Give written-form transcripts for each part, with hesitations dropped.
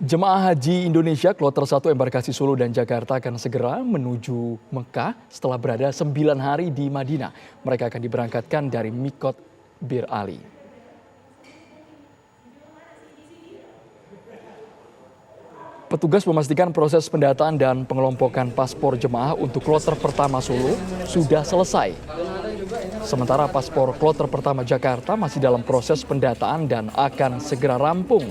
Jemaah Haji Indonesia Kloter 1 embarkasi Solo dan Jakarta akan segera menuju Mekah setelah berada 9 hari di Madinah. Mereka akan diberangkatkan dari Mikot Bir Ali. Petugas memastikan proses pendataan dan pengelompokan paspor jemaah untuk kloter pertama Solo sudah selesai. Sementara paspor kloter pertama Jakarta masih dalam proses pendataan dan akan segera rampung.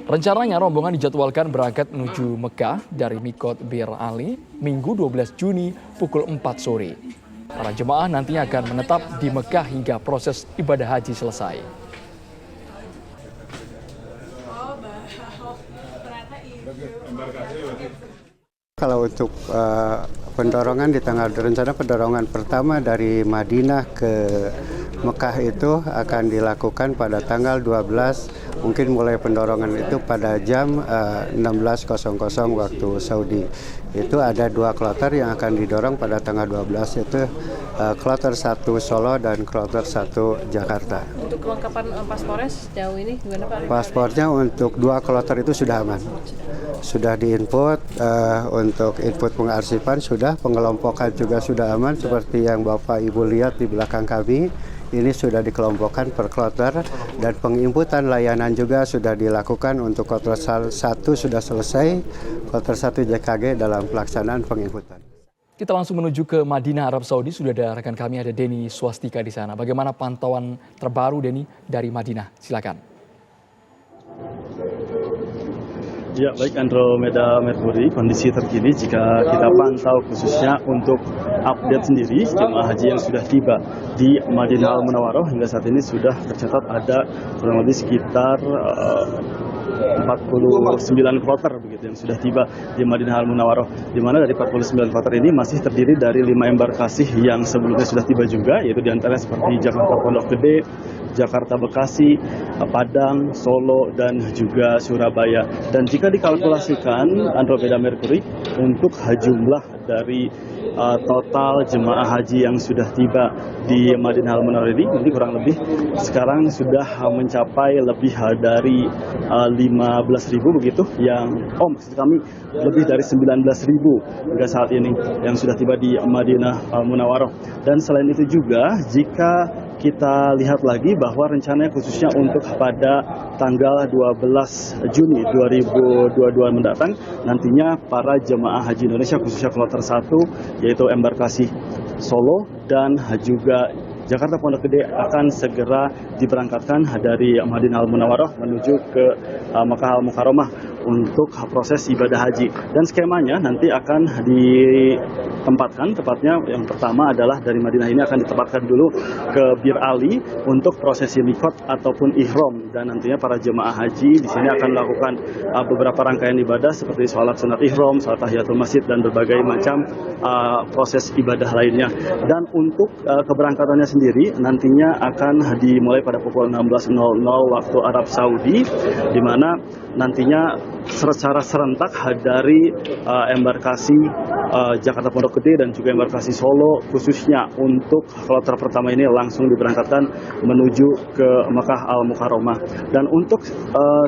Rencananya rombongan dijadwalkan berangkat menuju Mekah dari Mikot Bir Ali Minggu 12 Juni pukul 4 sore. Para jemaah nantinya akan menetap di Mekah hingga proses ibadah haji selesai. Kalau untuk pendorongan di tanggal rencana pendorongan pertama dari Madinah ke Mekah itu akan dilakukan pada tanggal 12, mungkin mulai pendorongan itu pada jam 16.00 waktu Saudi. Itu ada 2 kloter yang akan didorong pada tanggal 12, yaitu kloter 1 Solo dan kloter 1 Jakarta. Untuk kelengkapan paspornya sejauh ini gimana Pak? Paspornya untuk 2 kloter itu sudah aman. Sudah diinput, untuk input pengarsipan sudah, pengelompokan juga sudah aman seperti yang Bapak Ibu lihat di belakang kami. Ini sudah dikelompokkan per kloter dan penginputan layanan juga sudah dilakukan untuk kloter 1 sudah selesai, kloter 1 JKG dalam pelaksanaan penginputan. Kita langsung menuju ke Madinah, Arab Saudi. Sudah ada rekan kami, ada Denny Swastika di sana. Bagaimana pantauan terbaru Denny dari Madinah? Silakan. Ya, baik Andromeda Mercury, kondisi terkini jika kita pantau khususnya untuk update sendiri jemaah haji yang sudah tiba di Madinah Al Munawwaroh hingga saat ini sudah tercatat ada kurang lebih sekitar 49 kloter begitu yang sudah tiba di Madinah Al Munawwaroh, di mana dari 49 kloter ini masih terdiri dari 5 embarkasi yang sebelumnya sudah tiba juga, yaitu diantaranya seperti Jakarta Pondok Gede, Jakarta Bekasi, Padang, Solo, dan juga Surabaya. Dan jika dikalkulasikan Andromeda Mercury untuk jumlah dari total jemaah haji yang sudah tiba di Madinah Al Munawwaroh ini kurang lebih sekarang sudah mencapai lebih dari 15.000 begitu maksud kami lebih dari 19.000 hingga saat ini yang sudah tiba di Madinah Al Munawwaroh. Dan selain itu juga jika kita lihat lagi bahwa rencananya khususnya untuk pada tanggal 12 Juni 2022 mendatang, nantinya para jemaah haji Indonesia khususnya kloter 1 yaitu embarkasi Solo dan juga Jakarta Pondok Gede akan segera diberangkatkan dari Madinah Al Munawwaroh menuju ke Makkah Al Mukarramah untuk proses ibadah haji. Dan skemanya nanti akan ditempatkan, tepatnya yang pertama adalah dari Madinah ini akan ditempatkan dulu ke Bir Ali untuk prosesi mikot ataupun ihram, dan nantinya para jemaah haji di sini akan melakukan beberapa rangkaian ibadah seperti sholat sunat ihram, sholat tahiyatul masjid, dan berbagai macam proses ibadah lainnya. Dan untuk keberangkatannya sendiri nantinya akan dimulai pada pukul 16.00 waktu Arab Saudi, di mana nantinya secara serentak dari embarkasi Jakarta Pondok Gede dan juga embarkasi Solo khususnya untuk kloter pertama ini langsung diberangkatkan menuju ke Makkah Al Mukarramah. Dan untuk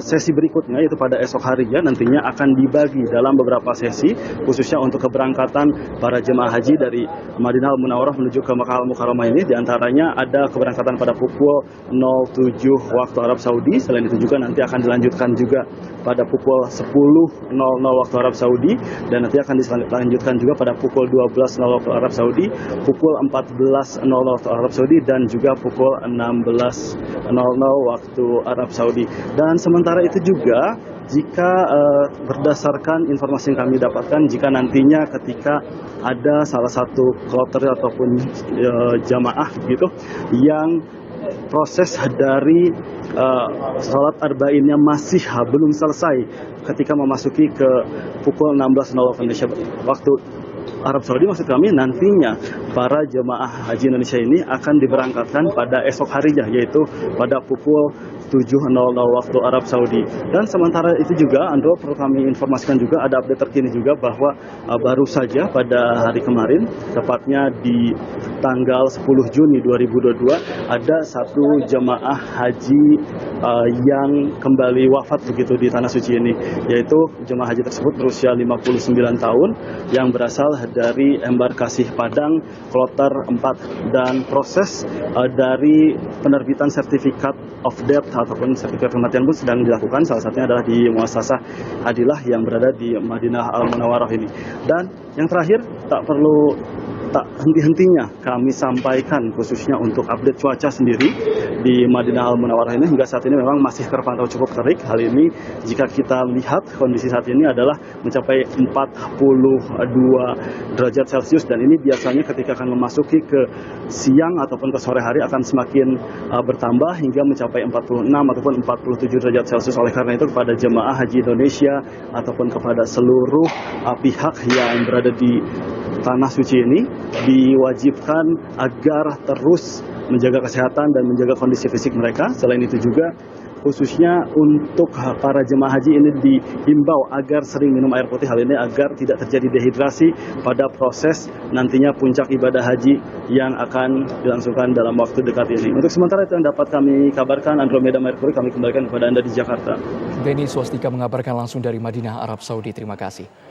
sesi berikutnya yaitu pada esok harinya nantinya akan dibagi dalam beberapa sesi khususnya untuk keberangkatan para jemaah haji dari Madinah Al Munawwaroh menuju ke Makkah Al Mukarramah ini. Diantaranya ada keberangkatan pada pukul 07 waktu Arab Saudi. Selain itu juga nanti akan dilanjutkan juga pada pukul 10.00 waktu Arab Saudi, dan nanti akan dilanjutkan juga pada pukul 12.00 waktu Arab Saudi, pukul 14.00 waktu Arab Saudi, dan juga pukul 16.00 waktu Arab Saudi. Dan sementara itu juga jika berdasarkan informasi yang kami dapatkan, jika nantinya ketika ada salah satu kloter ataupun jamaah gitu yang proses dari sholat arba'innya masih belum selesai ketika memasuki ke pukul 16.00 Indonesia waktu Arab Saudi, maksud kami nantinya para jemaah haji Indonesia ini akan diberangkatkan pada esok harinya, yaitu pada pukul 7.00 waktu Arab Saudi. Dan sementara itu juga, Andro, perlu kami informasikan juga ada update terkini juga bahwa baru saja pada hari kemarin, tepatnya di tanggal 10 Juni 2022, ada satu jemaah haji yang kembali wafat begitu di Tanah Suci ini, yaitu jemaah haji tersebut berusia 59 tahun yang berasal dari embarkasi Padang Kloter 4, dan proses dari penerbitan sertifikat of death ataupun sertifikat kematian pun sedang dilakukan. Salah satunya adalah di Muassasah Adilah yang berada di Madinah Al-Munawwarah ini. Dan yang terakhir, tak henti-hentinya kami sampaikan khususnya untuk update cuaca sendiri di Madinah Al-Munawwarah ini. Hingga saat ini memang masih terpantau cukup terik. Hal ini jika kita lihat kondisi saat ini adalah mencapai 42 derajat Celcius, dan ini biasanya ketika akan memasuki ke siang ataupun ke sore hari akan semakin bertambah hingga mencapai 46 ataupun 47 derajat Celcius. Oleh karena itu kepada jemaah haji Indonesia ataupun kepada seluruh pihak yang berada di Tanah Suci ini diwajibkan agar terus menjaga kesehatan dan menjaga kondisi fisik mereka. Selain itu juga khususnya untuk para jemaah haji ini dihimbau agar sering minum air putih, hal ini agar tidak terjadi dehidrasi pada proses nantinya puncak ibadah haji yang akan dilangsungkan dalam waktu dekat ini. Untuk sementara itu yang dapat kami kabarkan, Andromeda Mercury, kami kembalikan kepada Anda di Jakarta. Denny Swastika mengabarkan langsung dari Madinah, Arab Saudi. Terima kasih.